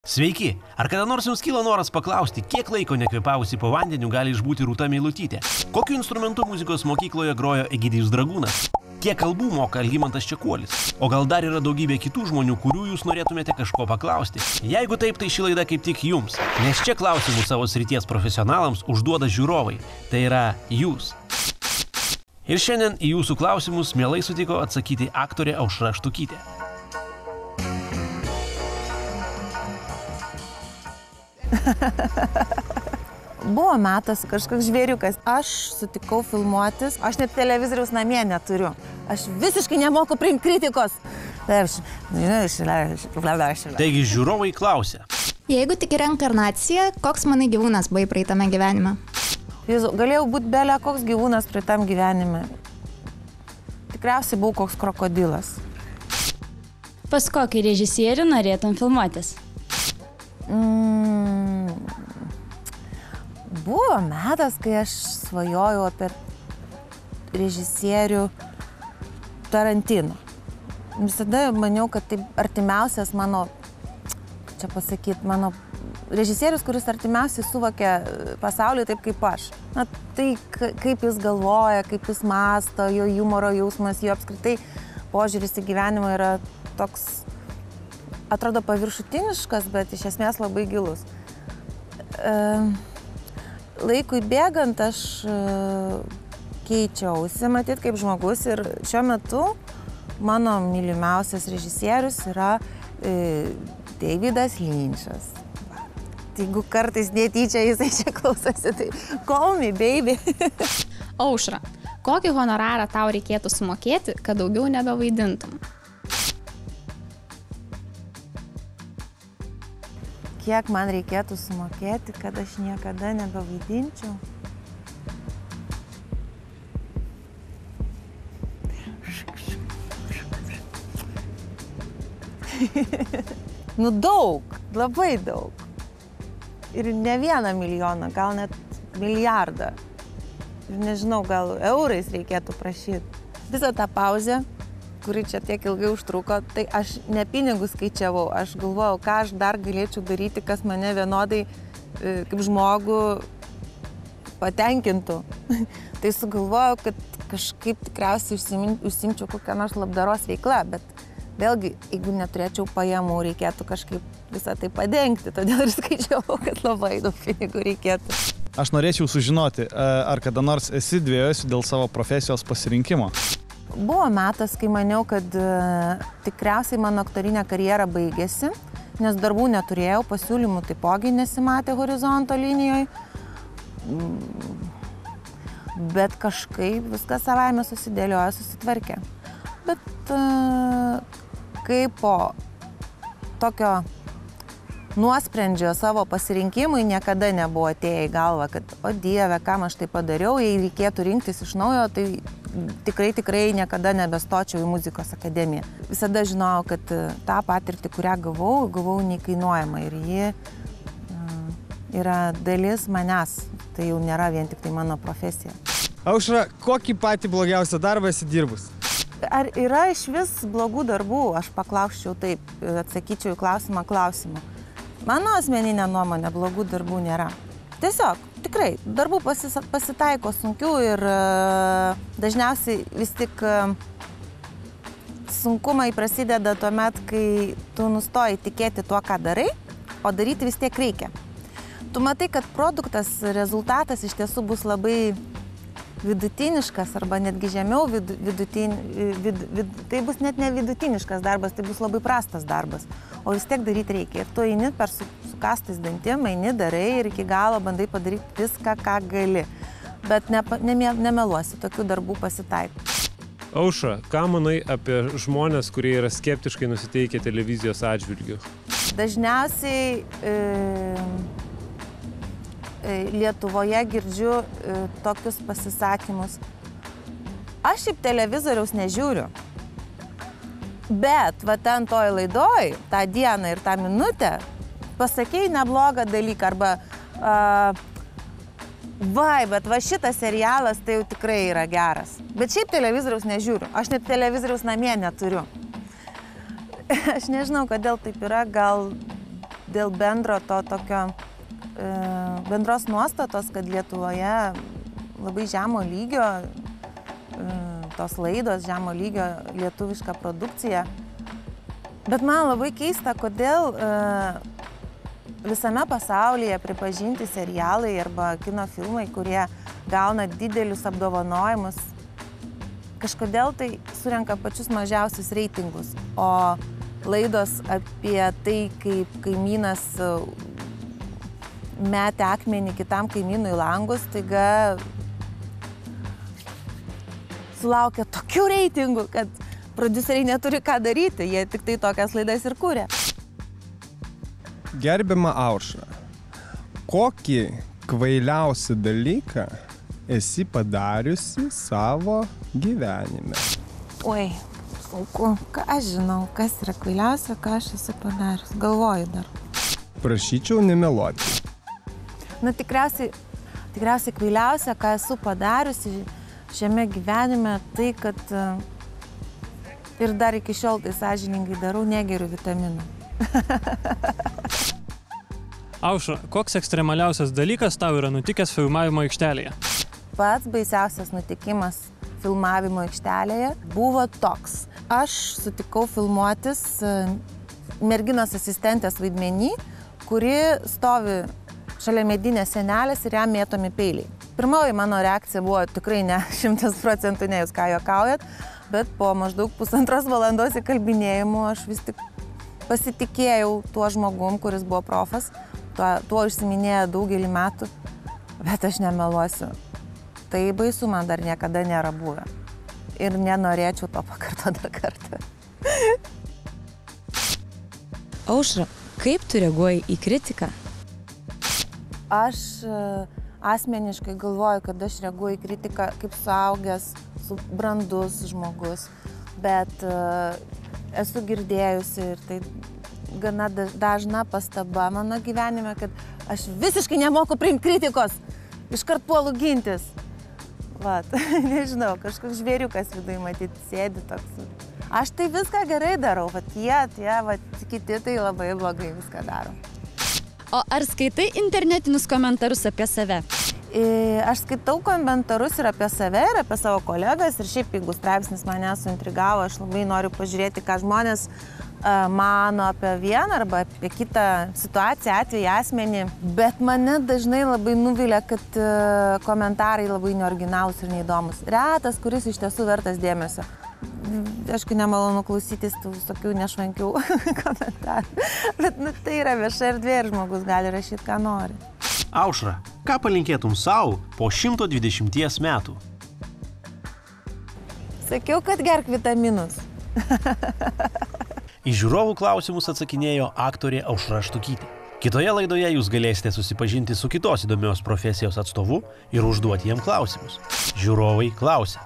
Sveiki! Ar kada nors jums kyla noras paklausti, kiek laiko nekvėpavusi po vandeniu gali išbūti Rūta Meilutytė? Kokiu instrumentu muzikos mokykloje grojo Egidijus Dragūnas? Kiek kalbų moka Algimantas Čekuolis? O gal dar yra daugybė kitų žmonių, kurių jūs norėtumėte kažko paklausti? Jeigu taip, tai ši laida kaip tik jums. Nes čia klausimų savo srities profesionalams užduoda žiūrovai. Tai yra jūs. Ir šiandien į jūsų klausimus mielai sutiko atsakyti aktorė Aušra Štukytė. Buvo metas kažkoks žvėriukas. Aš sutikau filmuotis. Aš net televizoriaus namie neturiu. Aš visiškai nemoku priimti kritikos. Taigi žiūrovai klausia. Jeigu tik reinkarnacija, koks manai gyvūnas buvai praeitame gyvenime? Galėjau būti belė koks gyvūnas praeitam gyvenime. Tikriausiai buvau koks krokodilas. Pas kokį režisierių norėtum filmuotis? Buvo metas, kai aš svajojau apie režisierių Tarantino. Visada maniau, kad tai artimiausias mano režisierius, kuris artimiausiai suvokia pasaulį taip kaip aš. Na, tai kaip jis galvoja, kaip jis mąsto, jo humoro jausmas, jo apskritai požiūris į gyvenimą yra toks, atrodo paviršutiniškas, bet iš esmės labai gilus. Laikui bėgant aš keičiausi, matyt, kaip žmogus ir šiuo metu mano mylimiausias režisierius yra Davidas Lynchas. Jeigu kartais netyčia jisai čia klausosi, tai call me, baby. Aušra, kokį honorarą tau reikėtų sumokėti, kad daugiau nebevaidintum? Kiek man reikėtų sumokėti, kad aš niekada nebevaidinčiau? Nu daug, labai daug. Ir ne 1 milijoną, gal net milijardą. Ir nežinau, gal eurais reikėtų prašyti. Visą tą pauzę, kuri čia tiek ilgai užtruko, tai aš ne pinigus skaičiavau, aš galvojau, ką aš dar galėčiau daryti, kas mane vienodai kaip žmogų patenkintų. Tai sugalvojau, kad kažkaip tikriausiai užsiimčiau kokią nors labdaros veiklą, bet vėlgi, jeigu neturėčiau pajamų, reikėtų kažkaip visą tai padengti, todėl ir skaičiavau, kad labai daug pinigų reikėtų. Aš norėčiau sužinoti, ar kada nors esi dvėjojusi dėl savo profesijos pasirinkimo? Buvo metas, kai maniau, kad tikriausiai mano aktorinė karjera baigėsi, nes darbų neturėjau, pasiūlymų taipogi nesimatė horizonto linijoje. Bet kažkaip viskas savaime susidėliojo, susitvarkė. Bet kaip po tokio nuosprendžio savo pasirinkimui niekada nebuvo atėję į galvą, kad o Dieve, kam aš tai padariau, jei reikėtų rinktis iš naujo, tai tikrai niekada nebestočiau į muzikos akademiją. Visada žinojau, kad tą patirtį, kurią gavau neįkainuojama ir ji yra dalis manęs. Tai jau nėra vien tik tai mano profesija. Aušra, kokį patį blogiausią darbą esi dirbus? Ar yra iš vis blogų darbų? Aš paklausčiau taip, atsakyčiau į klausimą. Mano asmeninė nuomonė, blogų darbų nėra. Tiesiog, tikrai, darbų pasitaiko sunkių ir dažniausiai vis tik sunkumai prasideda tuomet, kai tu nustoji tikėti tuo, ką darai, o daryti vis tiek reikia. Tu matai, kad produktas, rezultatas iš tiesų bus labai vidutiniškas arba netgi žemiau tai bus net ne vidutiniškas darbas, tai bus labai prastas darbas, o vis tiek daryti reikia. Ir tu eini per sukastais dantim, eini, darai ir iki galo bandai padaryti viską, ką gali. Bet nemeluosi, tokių darbų pasitaiko. Aušra, ką manai apie žmonės, kurie yra skeptiškai nusiteikę televizijos atžvilgiu? Dažniausiai Lietuvoje girdžiu tokius pasisakymus. Aš šiaip televizoriaus nežiūriu, bet va ten toj laidoj, tą dieną ir tą minutę, pasakei neblogą dalyką arba bet va šitas serialas tai jau tikrai yra geras. Bet šiaip televizoriaus nežiūriu, aš net televizoriaus namie neturiu. Aš nežinau, kodėl taip yra, gal dėl bendro to tokio, bendros nuostatos, kad Lietuvoje labai žemo lygio, tos laidos, žemo lygio lietuviška produkcija. Bet man labai keista, kodėl visame pasaulyje pripažinti serialai arba kino filmai, kurie gauna didelius apdovanojimus, kažkodėl tai surenka pačius mažiausius reitingus, o laidos apie tai, kaip kaimynas metė akmenį kitam kaimynui langus, taiga sulaukia tokių reitingų, kad prodiuseriai neturi ką daryti, jie tik tai tokias laidas ir kūrė. Gerbiama Aušra, kokį kvailiausią dalyką esi padariusi savo gyvenime? Oi, sunku. Ką aš žinau, kas yra kvailiausia, ką aš esu padarius. Galvoju dar. Prašyčiau nemeluoti. Na, tikriausiai kvailiausia, ką esu padariusi šiame gyvenime, tai, kad ir dar iki šiol tai sąžiningai darau, negeriu vitaminų. Aušra, koks ekstremaliausias dalykas tau yra nutikęs filmavimo aikštelėje? Pats baisiausias nutikimas filmavimo aikštelėje buvo toks. Aš sutikau filmuotis merginos asistentės vaidmenį, kuri stovi šalia medinės sienelės ir jam mėtomi peiliai. Pirmoji mano reakcija buvo tikrai ne 100%, ne jūs ką juokaujat, bet po maždaug 1,5 valandos įkalbinėjimų aš vis tik pasitikėjau tuo žmogum, kuris buvo profas, tuo užsiminėjo daugelį metų, bet aš nemeluosiu. Tai baisu man dar niekada nėra buvę. Ir nenorėčiau to pakartoti dar kartą. Aušra, kaip tu reaguoji į kritiką? Aš asmeniškai galvoju, kad aš reaguoju į kritiką kaip suaugęs, brandus žmogus, bet esu girdėjusi ir tai gana dažna pastaba mano gyvenime, kad aš visiškai nemoku priimti kritikos, iškart puolu gintis. Vat, nežinau, kažkoks žvėriukas viduje matyti sėdi toks. Aš tai viską gerai darau, vat kiti tai labai blogai viską daro. O ar skaitai internetinius komentarus apie save? Aš skaitau komentarus ir apie save, ir apie savo kolegas, ir šiaip, jeigu straipsnis mane suintrigavo, aš labai noriu pažiūrėti, ką žmonės mano apie vieną arba apie kitą situaciją, atvejį, asmenį. Bet mane dažnai labai nuvilia, kad komentarai labai neoriginalūs ir neįdomus. Retas, kuris iš tiesų vertas dėmesio. Aišku, nemalonu klausytis tų visokių nešvankių komentarų. Bet tai yra vieša erdvė ir žmogus gali rašyti, ką nori. Aušra, ką palinkėtum savo po 120 metų? Sakiau, kad gerk vitaminus. Į žiūrovų klausimus atsakinėjo aktorė Aušra Štukytė. Kitoje laidoje jūs galėsite susipažinti su kitos įdomios profesijos atstovu ir užduoti jam klausimus. Žiūrovai klausia.